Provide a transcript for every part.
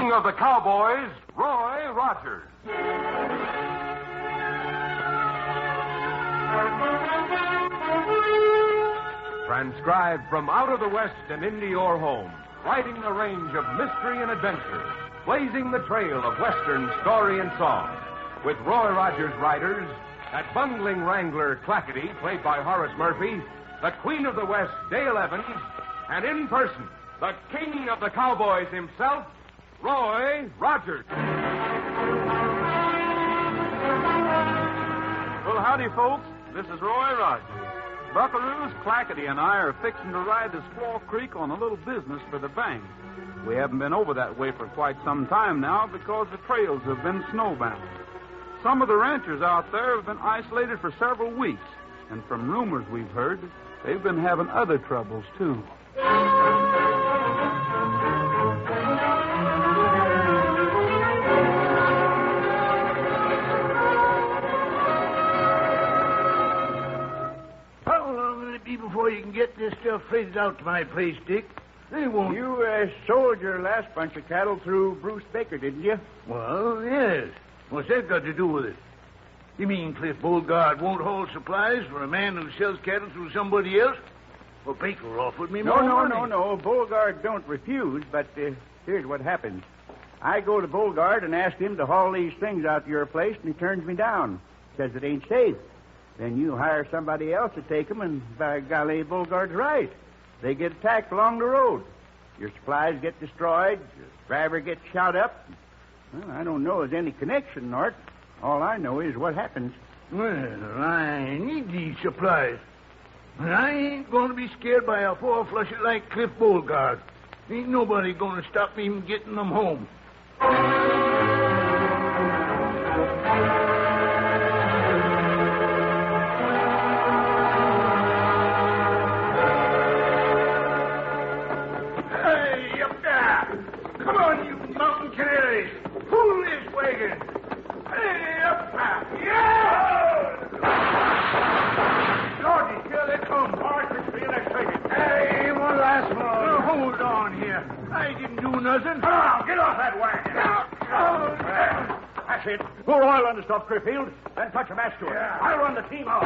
King of the Cowboys, Roy Rogers. Transcribed from out of the West and into your home, riding the range of mystery and adventure, blazing the trail of Western story and song, with Roy Rogers riders, that bungling wrangler Clackety, played by Horace Murphy, the Queen of the West, Dale Evans, and in person, the King of the Cowboys himself, Roy Rogers. Well, howdy, folks. This is Roy Rogers. Buckaroos, Clackety and I are fixing to ride to Squaw Creek on a little business for the bank. We haven't been over that way for quite some time now because the trails have been snowbound. Some of the ranchers out there have been isolated for several weeks, and from rumors we've heard, they've been having other troubles, too. Before you can get this stuff freighted out to my place, Dick. They won't. You sold your last bunch of cattle through Bruce Baker, didn't you? Well, yes. What's that got to do with it? You mean Cliff Beauregard won't haul supplies for a man who sells cattle through somebody else? Well, Baker offered me more money. No. Beauregard don't refuse, but here's what happens. I go to Beauregard and ask him to haul these things out to your place, and he turns me down. Says it ain't safe. Then you hire somebody else to take them, and by golly, Beauregard's right. They get attacked along the road. Your supplies get destroyed. Your driver gets shot up. Well, I don't know there's any connection, Nort. All I know is what happens. Well, I need these supplies. And I ain't going to be scared by a four-flusher like Cliff Beauregard. Ain't nobody going to stop me from getting them home. Pull this wagon. Hey, up, yeah! Georgie, here they come. Horses for you next second. Hey, one last one. Hold on here. I didn't do nothing. Come on, get off that wagon. That's it. Pour oil on the stuff, Criffield. Then touch a match to it. Yeah. I'll run the team out.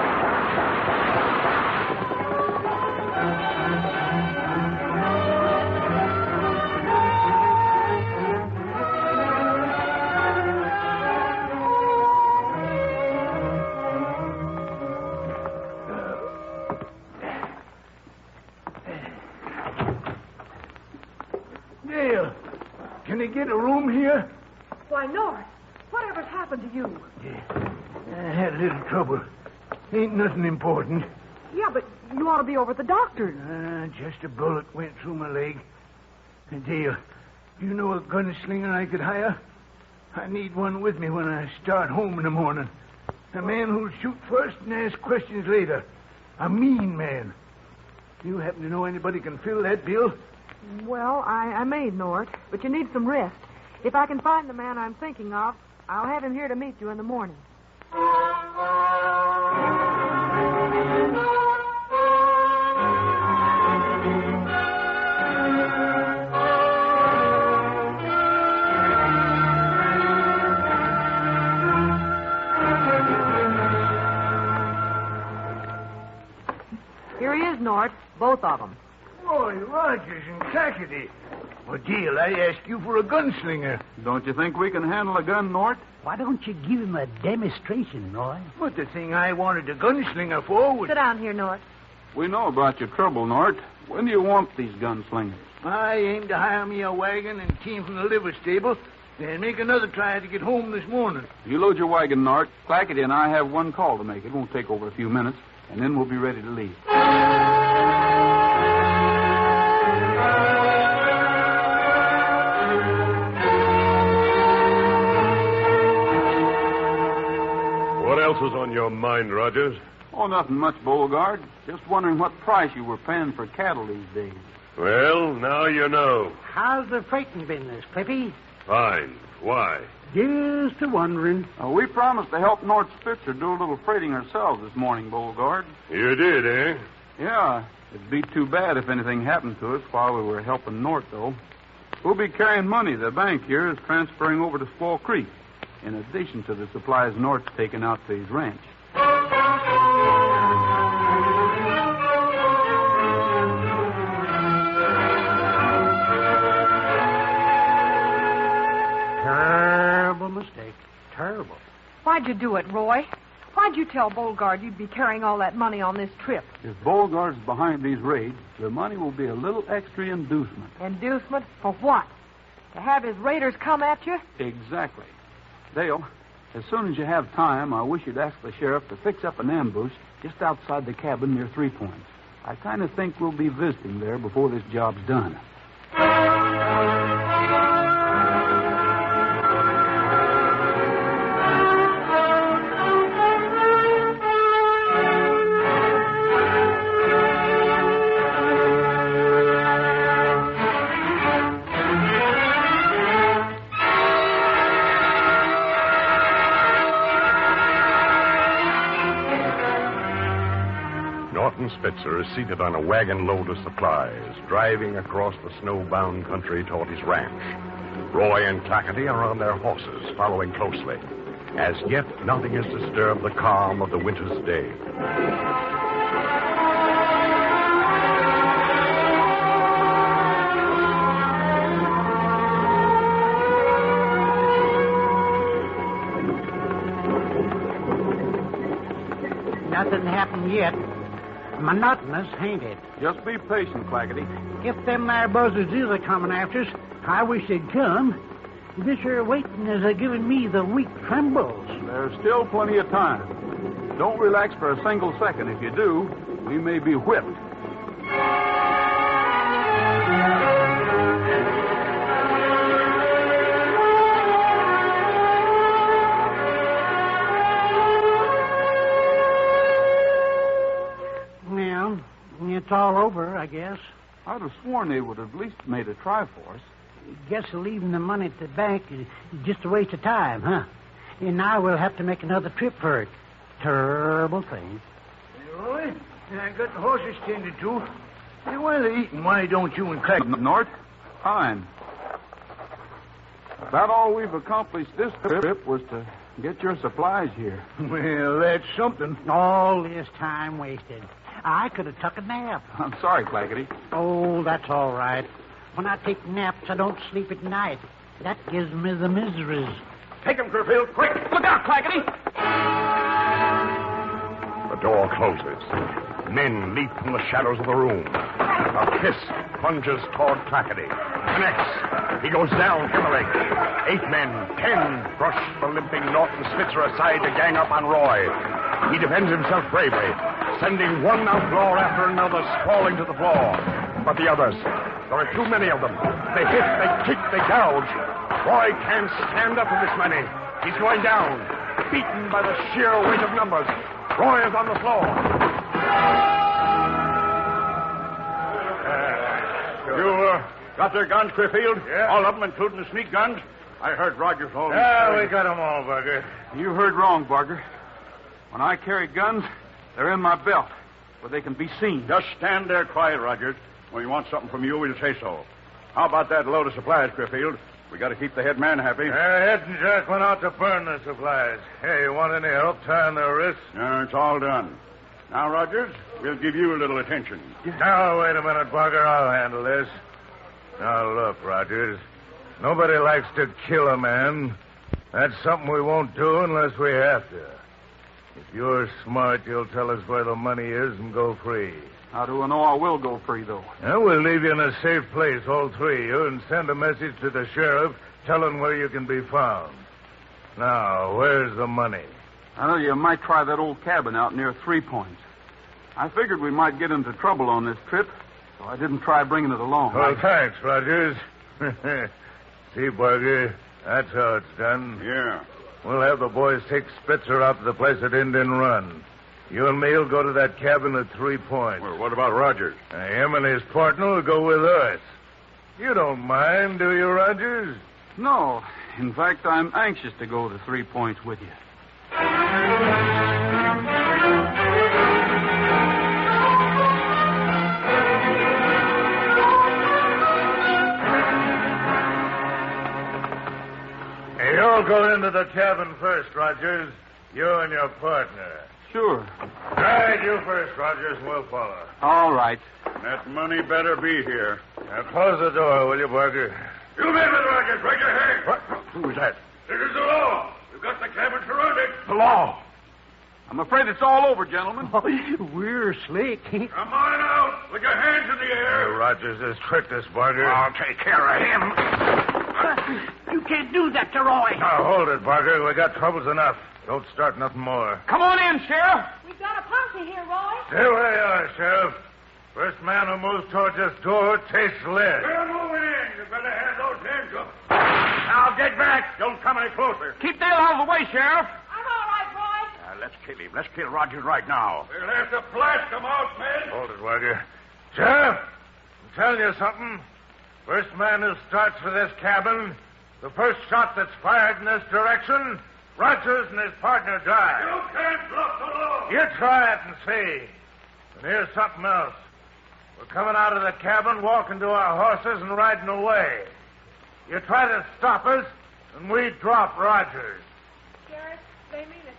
Dale, can they get a room here? Why, North, whatever's happened to you? Yeah, I had a little trouble. Ain't nothing important. Yeah, but you ought to be over at the doctor's. Just a bullet went through my leg. Dale, do you know a gunslinger I could hire? I need one with me when I start home in the morning. A man who'll shoot first and ask questions later. A mean man. You happen to know anybody can fill that bill? Well, I may, North, but you need some rest. If I can find the man I'm thinking of, I'll have him here to meet you in the morning. Here he is, North, both of them. Boy, Rogers and Clackety. Well, Dale, I asked you for a gunslinger. Don't you think we can handle a gun, Nort? Why don't you give him a demonstration, Roy? But the thing I wanted a gunslinger for was... Sit down here, North. We know about your trouble, Nort. When do you want these gunslingers? I aim to hire me a wagon and team from the liver stable, then make another try to get home this morning. You load your wagon, Nort. Clackety and I have one call to make. It won't take over a few minutes, and then we'll be ready to leave. What else is on your mind, Rogers? Oh, nothing much, Beauregard. Just wondering what price you were paying for cattle these days. Well, now you know. How's the freighting business, Clippy? Fine. Why? Just a-wondering. We promised to help Nort Spitzer do a little freighting ourselves this morning, Beauregard. You did, eh? Yeah. It'd be too bad if anything happened to us while we were helping Nort, though. We'll be carrying money the bank here is transferring over to Squaw Creek, in addition to the supplies Nort's taken out to his ranch. Terrible mistake. Terrible. Why'd you do it, Roy? Why'd you tell Beauregard you'd be carrying all that money on this trip? If Beauregard's behind these raids, the money will be a little extra inducement. Inducement for what? To have his raiders come at you? Exactly. Dale, as soon as you have time, I wish you'd ask the sheriff to fix up an ambush just outside the cabin near 3 Points. I kind of think we'll be visiting there before this job's done. Spitzer is seated on a wagon load of supplies, driving across the snow-bound country toward his ranch. Roy and Clackety are on their horses, following closely. As yet, nothing has disturbed the calm of the winter's day. Nothing happened yet. Monotonous, ain't it? Just be patient, Clackety. If them there buzzards is a-coming after us, I wish they'd come. This here waiting is giving me the weak trembles. There's still plenty of time. Don't relax for a single second. If you do, we may be whipped. It's all over, I guess. I'd have sworn they would have at least made a try for us. Guess leaving the money at the bank is just a waste of time, huh? And now we'll have to make another trip for it. Terrible thing. Hey, Roy, I got the horses tended to. Hey, while they're eating, why don't you and Craig... Nort? Fine. About all we've accomplished this trip was to get your supplies here. Well, that's something. All this time wasted. I could have took a nap. I'm sorry, Clackety. Oh, that's all right. When I take naps, I don't sleep at night. That gives me the miseries. Take him, Kerfield, quick! Look out, Clackety! The door closes. Men leap from the shadows of the room. A fist plunges toward Clackety. Connects. He goes down heavily. 8 men, 10, brush the limping Norton Spitzer aside to gang up on Roy. He defends himself bravely, sending one outlaw after another sprawling to the floor. But the others, there are too many of them. They hit, they kick, they gouge. Roy can't stand up to this many. He's going down, beaten by the sheer weight of numbers. Roy is on the floor. You got their guns, Crayfield? Yeah. All of them, including the sneak guns? I heard Rogers hold them. Yeah, we got them all, Bugger. You heard wrong, Barker. When I carry guns, they're in my belt, where they can be seen. Just stand there quiet, Rogers. When we want something from you, we'll say so. How about that load of supplies, Crayfield? We got to keep the head man happy. Head and Jack went out to burn the supplies. Hey, you want any help tying their wrists? Yeah, it's all done. Now, Rogers, we'll give you a little attention. Now, wait a minute, Bugger. I'll handle this. Now, look, Rogers. Nobody likes to kill a man. That's something we won't do unless we have to. If you're smart, you'll tell us where the money is and go free. How do I know I will go free, though? We'll leave you in a safe place, all 3 of you, and send a message to the sheriff telling where you can be found. Now, where's the money? I know you might try that old cabin out near 3 Points. I figured we might get into trouble on this trip, so I didn't try bringing it along. Well, thanks, Rogers. See, Barger, that's how it's done. Yeah. We'll have the boys take Spitzer out to the place at Indian Run. You and me'll go to that cabin at 3 Points. Well, what about Rogers? Him and his partner will go with us. You don't mind, do you, Rogers? No. In fact, I'm anxious to go to 3 Points with you. I'll go into the cabin first, Rogers. You and your partner. Sure. Right, you first, Rogers, and we'll follow. All right. That money better be here. Now, close the door, will you, Barker? You men with Rogers, raise your hand. What? Who was that? This is the law. We've got the cabin surrounded. The law? I'm afraid it's all over, gentlemen. We're slick. Come on out with your hands in the air. Rogers has tricked us, Barker. I'll take care of him. You can't do that to Roy. Now, hold it, Barker. We got troubles enough. Don't start nothing more. Come on in, Sheriff. We've got a posse here, Roy. Stay where you are, Sheriff. First man who moves towards this door tastes lead. We're moving in. You better have those hands up. Now, get back. Don't come any closer. Keep Dale out of the way, Sheriff. I'm all right, Roy. Let's kill him. Let's kill Rogers right now. We'll have to blast him out, men. Hold it, Wagger. Sheriff, I'm telling you something. First man who starts for this cabin, the first shot that's fired in this direction, Rogers and his partner die. You can't bluff the law. You try it and see. And here's something else. We're coming out of the cabin, walking to our horses, and riding away. You try to stop us, and we drop Rogers. Sheriff, they mean it.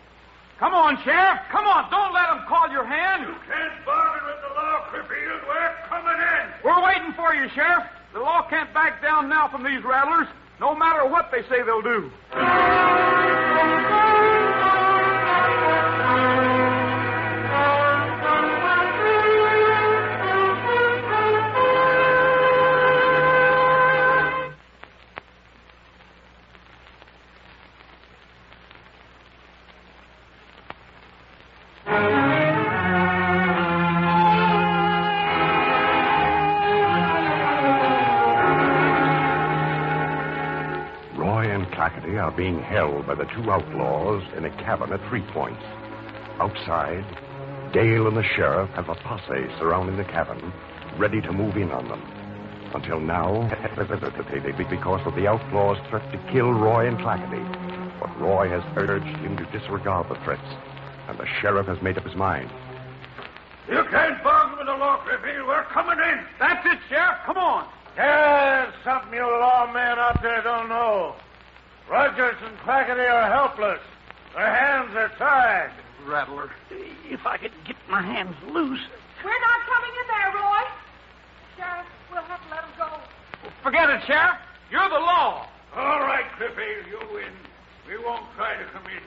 Come on, Sheriff. Come on. Don't let them call your hand. You can't bargain with the law, Cripfield. We're coming in. We're waiting for you, Sheriff. The law can't back down now from these rattlers, no matter what they say they'll do. Are being held by the two outlaws in a cabin at 3 Points. Outside, Dale and the sheriff have a posse surrounding the cabin, ready to move in on them. Until now, because of the outlaws' threat to kill Roy and Clackety. But Roy has urged him to disregard the threats, and the sheriff has made up his mind. You can't bargain with the law, Cripfield. We're coming in. That's it, Sheriff. Come on. There's something you lawmen out there don't know. Rogers and Clackety are helpless. Their hands are tied. Rattler. If I could get my hands loose. We're not coming in there, Roy. Sheriff, we'll have to let him go. Forget it, Sheriff. You're the law. All right, Cripfield, you win. We won't try to come in.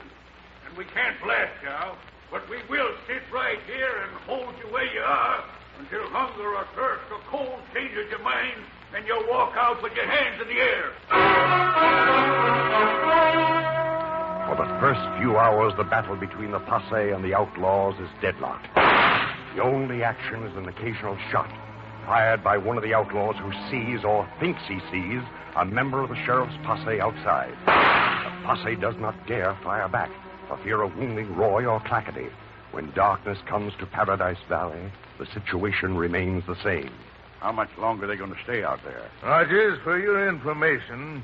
And we can't blast you out. But we will sit right here and hold you where you are until hunger or thirst or cold changes your mind. Then you'll walk out with your hands in the air. For the first few hours, the battle between the posse and the outlaws is deadlocked. The only action is an occasional shot, fired by one of the outlaws who sees or thinks he sees a member of the sheriff's posse outside. The posse does not dare fire back for fear of wounding Roy or Clackety. When darkness comes to Paradise Valley, the situation remains the same. How much longer are they going to stay out there? Rogers, for your information,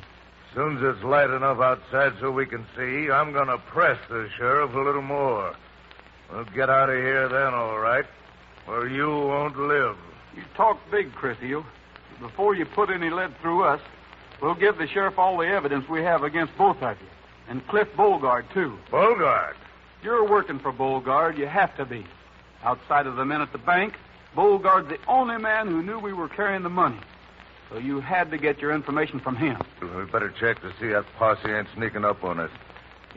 as soon as it's light enough outside so we can see, I'm going to press the sheriff a little more. We'll get out of here then, all right, or you won't live. You talk big, Cripfield. Before you put any lead through us, we'll give the sheriff all the evidence we have against both of you. And Cliff Beauregard, too. Beauregard? You're working for Beauregard. You have to be. Outside of the men at the bank, Beauregard's the only man who knew we were carrying the money. So you had to get your information from him. We better check to see that posse ain't sneaking up on us.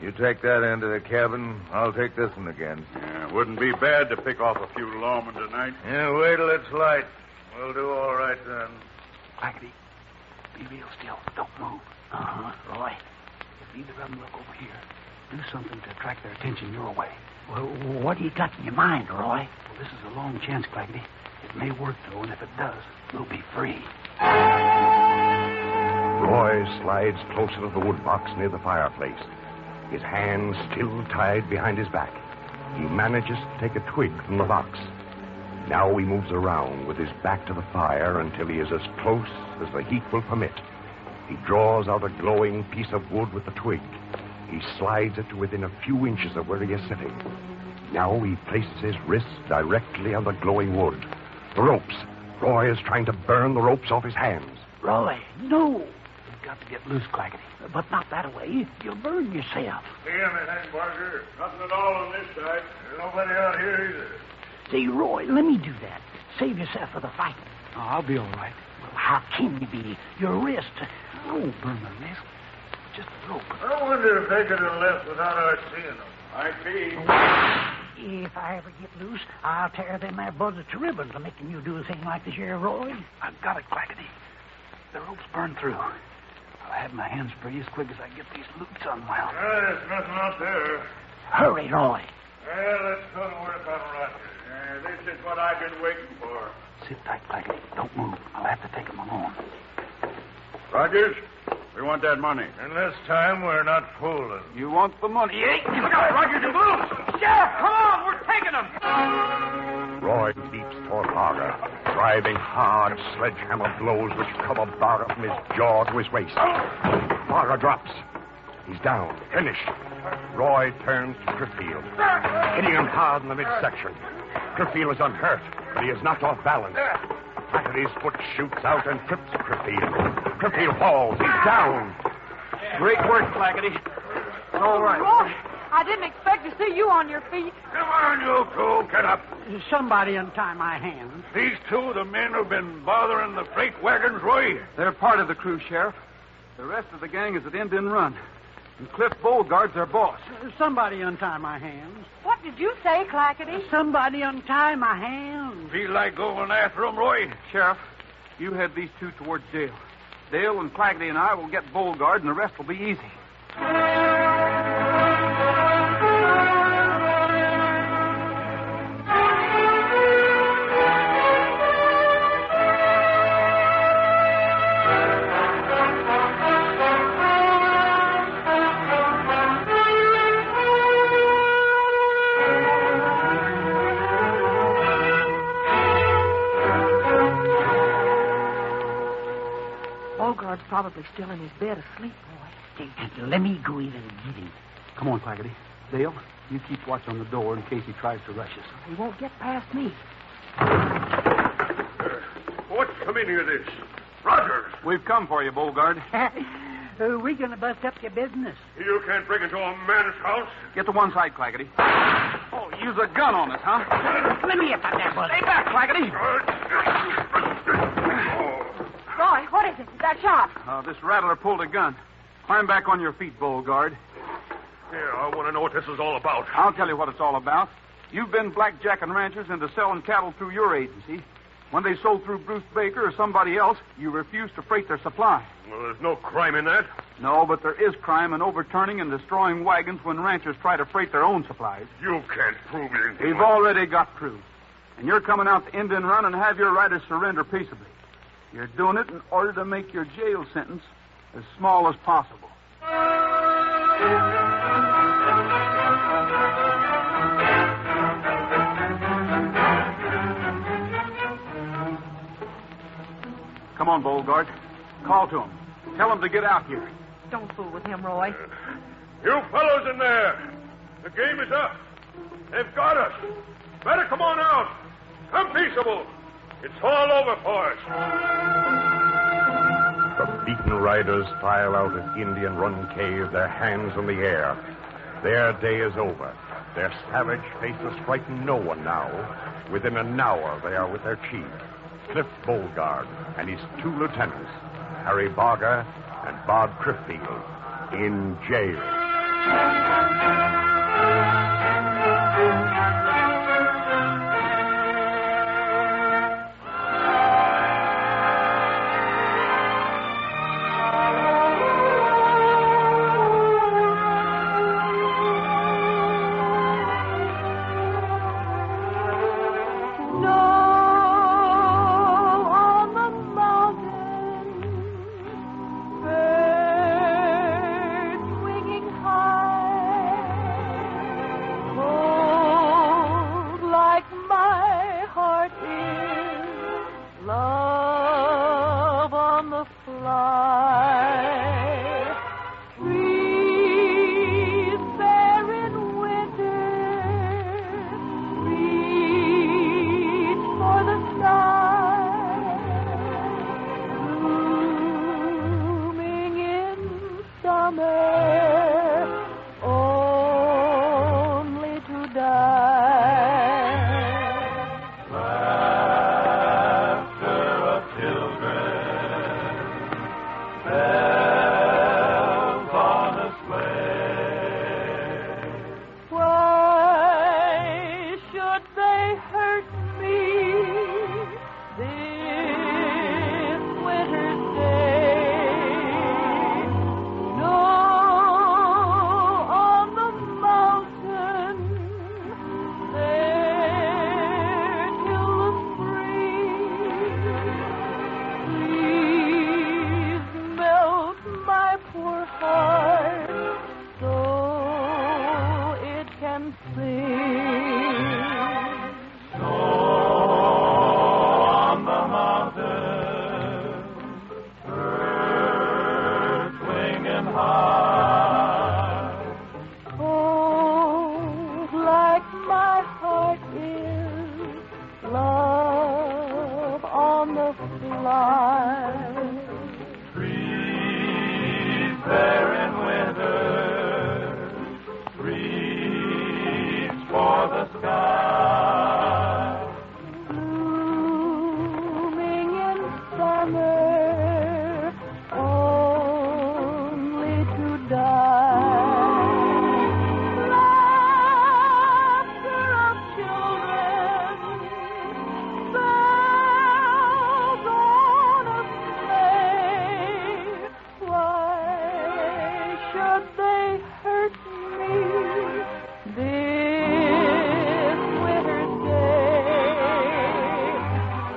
You take that end of the cabin, I'll take this one again. Yeah, wouldn't be bad to pick off a few lawmen tonight. Yeah, wait till it's light. We'll do all right then. Clackety, be real still. Don't move. Roy, if either of them look over here, do something to attract their attention your way. Well, what do you got in your mind, Roy? Well, this is a long chance, Clackety. It may work, though, and if it does, we'll be free. Roy slides closer to the woodbox near the fireplace, his hands still tied behind his back. He manages to take a twig from the box. Now he moves around with his back to the fire until he is as close as the heat will permit. He draws out a glowing piece of wood with the twig. He slides it to within a few inches of where he is sitting. Now he places his wrist directly on the glowing wood. The ropes. Roy is trying to burn the ropes off his hands. Roy, no. got to get loose, Clackety. But not that way. You'll burn yourself. See anything, Barker? Nothing at all on this side. There's nobody out here either. Say, Roy, let me do that. Save yourself for the fight. Oh, I'll be all right. Well, how can you be? Your wrist. I won't burn my wrist. Just a rope. I wonder if they could have left without our seeing them. Might be. If I ever get loose, I'll tear them there buzzards to ribbons for making you do a thing like this here, Roy. I've got it, Clackety. The rope's burned through. I'll have my hands free as quick as I get these loops unwound. There's nothing out there. Hurry, Roy. Well, let's go to work on Rogers. This is what I've been waiting for. Sit tight, Clackety. Don't move. I'll have to take him along. Rogers, we want that money. And this time we're not fooling. You want the money, eh? Rogers, you lose! Sheriff, come on! We're taking him! Roy leaps toward Barger, driving hard sledgehammer blows which cover Barger from his jaw to his waist. Barger drops. He's down, finished. Roy turns to Criffield, hitting him hard in the midsection. Criffield is unhurt, but he is knocked off balance. Clackety's foot shoots out and trips Criffield. Criffield falls. He's down. Great work, Clackety. All right. Roy, I didn't expect to see you on your feet. Come on, you two. Get up. Somebody untie my hands. These two, the men who've been bothering the freight wagons, Roy. They're part of the crew, Sheriff. The rest of the gang is at Indian Run. And Cliff Beauregard's their boss. Somebody untie my hands. What did you say, Clackety? Somebody untie my hands. Feel like going after them, Roy? Sheriff, you head these two towards jail. Dale and Clackety and I will get Beauregard, and the rest will be easy. Beauregard's probably still in his bed asleep, boy. Let me go in and get him. Come on, Clackety. Dale, you keep watch on the door in case he tries to rush us. He won't get past me. What's the meaning of this? Rogers! We've come for you, Beauregard. We're going to bust up your business. You can't break into a man's house. Get to one side, Clackety. Oh, use a gun on us, huh? Let me at that bullet. Stay back, Clackety. Roy, what is it? Is that shot? This rattler pulled a gun. Climb back on your feet, Beauregard. Yeah, I want to know what this is all about. I'll tell you what it's all about. You've been blackjacking ranchers into selling cattle through your agency. When they sold through Bruce Baker or somebody else, you refused to freight their supply. Well, there's no crime in that. No, but there is crime in overturning and destroying wagons when ranchers try to freight their own supplies. You can't prove anything. We've already got proof. And you're coming out to Indian Run and have your riders surrender peaceably. You're doing it in order to make your jail sentence as small as possible. Come on, Beauregard. Call to him. Tell him to get out here. Don't fool with him, Roy. You fellows in there. The game is up. They've got us. Better come on out. Come peaceable. It's all over for us. The beaten riders file out of Indian Run Cave, their hands in the air. Their day is over. Their savage faces frighten no one now. Within an hour, they are with their chief, Cliff Beauregard, and his two lieutenants, Harry Barger and Bob Criffield, in jail. summer, only to die. Laughter of children, bells on a sleigh. Why should they hurt me this winter's day? No, on the mountain there till the spring. Please melt my poor heart so it can sing. On the mountain, birds swinging high. Oh, like my heart is, love on the fly. Trees there in winter, reach for the sky. Blooming in summer, only to die. Laughter of children, bells on a sleigh. Why should they hurt me this winter's day?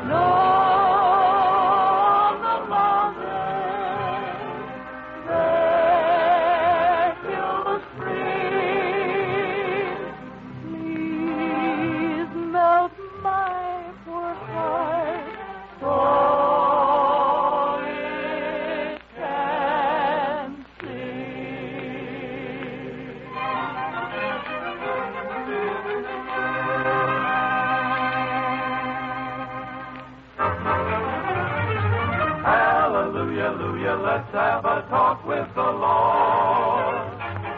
No, on the mountain, there till the spring. Please melt my poor heart so it can sing. Hallelujah, hallelujah, let's have a talk with the Lord.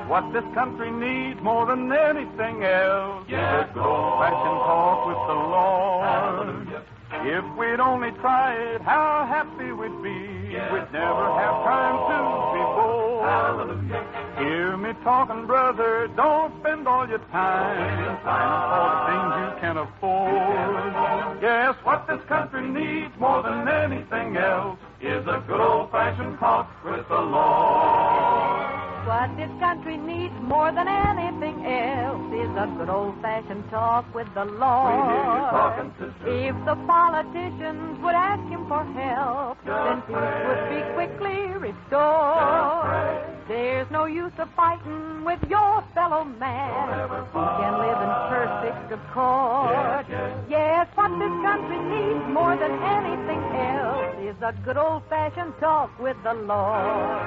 What this country needs more than anything else Yes, is old-fashioned talk with the Lord. Hallelujah. If we'd only try it, how happy we'd be. Yes, We'd never have time to be bored. Hallelujah. Hear me talking, brother. Don't spend all your time planning for the things you can afford. Yes, what this country needs more than anything else Is a good old-fashioned talk with the Lord. What this country needs more than anything else is a good old-fashioned talk with the Lord. We hear you talking, sister. If the politicians would ask him for help, then peace would be quickly restored. There's no use of fighting with your fellow man who can live in perfect accord. Yes, what this country needs more than anything else is a good old-fashioned talk with the Lord.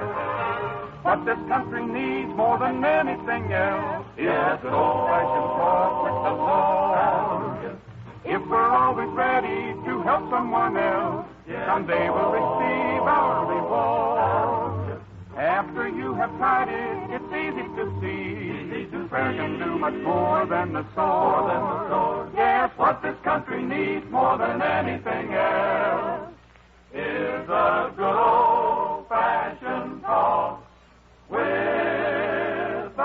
What this country needs more than anything else is a good old-fashioned talk with the Lord. If we're always ready to help someone else, someday we'll receive our reward. After you have tried it, it's easy to see. Prayer can do much more than the sword. Yes, what this country needs more than anything else is a good old-fashioned talk with the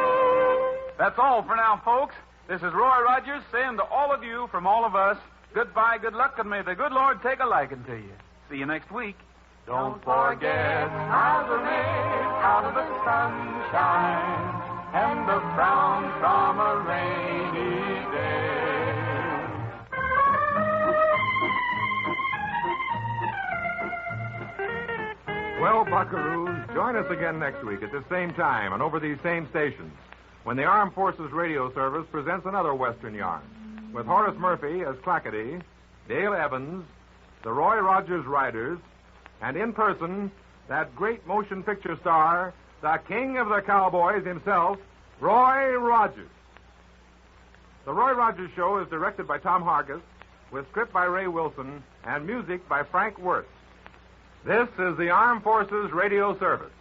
Lord. That's all for now, folks. This is Roy Rogers saying to all of you from all of us, goodbye, good luck, and may the good Lord take a liking to you. See you next week. Don't forget how to make out of the sunshine and the brown from a rainy day. Well, buckaroos, join us again next week at the same time and over these same stations when the Armed Forces Radio Service presents another Western yarn with Horace Murphy as Clackety, Dale Evans, the Roy Rogers Riders, and in person, that great motion picture star, the king of the cowboys himself, Roy Rogers. The Roy Rogers Show is directed by Tom Hargis, with script by Ray Wilson and music by Frank Wirtz. This is the Armed Forces Radio Service.